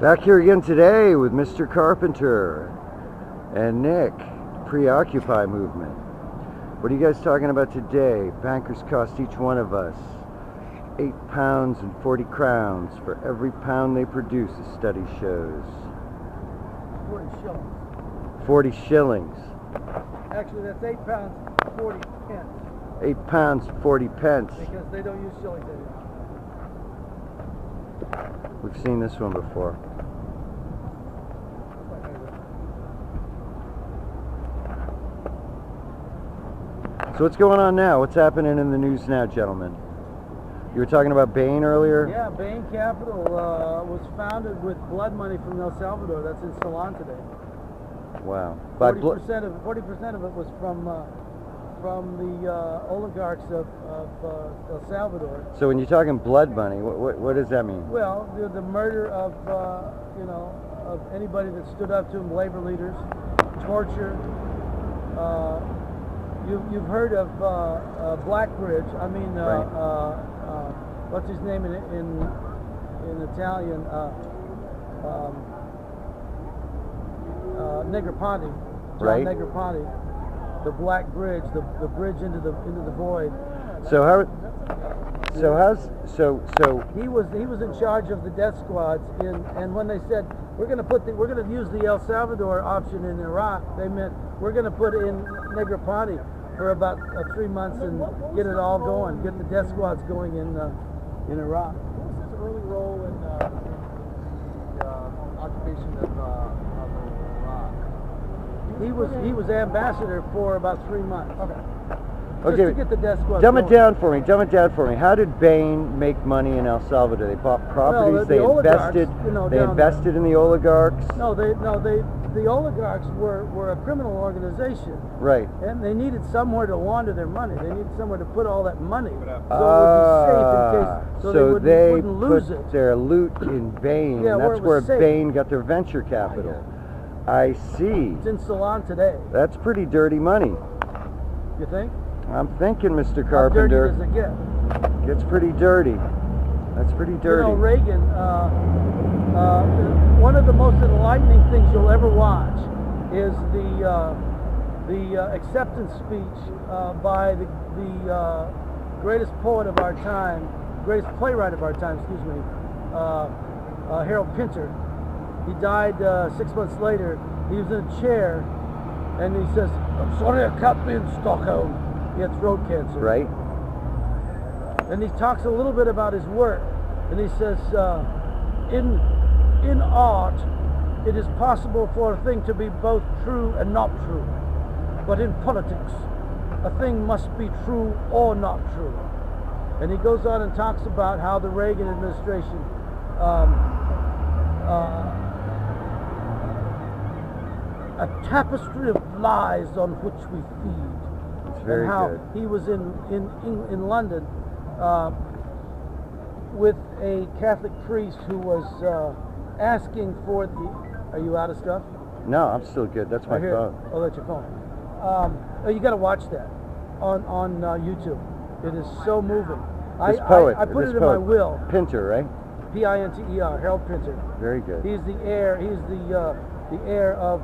Back here again today with Mr. Carpenter and Nick, Preoccupy movement. What are you guys talking about today? Bankers cost each one of us £8 and 40 crowns for every pound they produce, a study shows. 40 shillings. 40 shillings. Actually, that's £8, 40 pence. £8, 40 pence. Because they don't use shillings anymore. We've seen this one before. So what's going on now? What's happening in the news now, gentlemen? You were talking about Bain earlier? Yeah, Bain Capital was founded with blood money from El Salvador. That's in Ceylon today. Wow. 40% of it was from the oligarchs of El Salvador. So when you're talking blood money, what does that mean? Well, the murder of of anybody that stood up to them, labor leaders, torture. You've heard of Blackbridge. I mean, what's his name in Italian? Negroponte. John Right. Negroponte. The Black Bridge, the bridge into the void. So He was in charge of the death squads and when they said we're going to use the El Salvador option in Iraq, they meant we're going to put in Negroponte for about 3 months and get it all going, get the death squads going in Iraq. What was his early role in the occupation of Iraq? He was ambassador for about 3 months. Okay. Just to get the death squads dumb it going. down for me. Dumb it down for me. How did Bain make money in El Salvador? They bought properties. the oligarchs, They invested in the oligarchs. The oligarchs were a criminal organization. Right. And they needed somewhere to launder their money. They needed somewhere to put all that money, so it would be safe in case they wouldn't lose it. Put their loot in Bain. Yeah, and where that's it where was safe. Bain got their venture capital. I see. It's in Ceylon today. That's pretty dirty money. You think? I'm thinking, Mr. How dirty Carpenter. does it get? Gets pretty dirty. That's pretty dirty. You know, Reagan, one of the most enlightening things you'll ever watch is the acceptance speech by the greatest poet of our time, greatest playwright of our time, excuse me, Harold Pinter. He died 6 months later. He was in a chair, and he says, "I'm sorry I can't be in Stockholm." He had throat cancer. Right. And he talks a little bit about his work, and he says, in art, it is possible for a thing to be both true and not true. But in politics, a thing must be true or not true. And he goes on and talks about how the Reagan administration a tapestry of lies on which we feed. Very and how good. he was in London with a Catholic priest who was asking for the... Are you out of stuff? No, I'm still good. That's my phone. Oh, that's your phone. You got to watch that on YouTube. It is so moving. This poet. I put it in my will. Pinter, right? Pinter, Harold Pinter. Very good. He's the heir. He's the heir of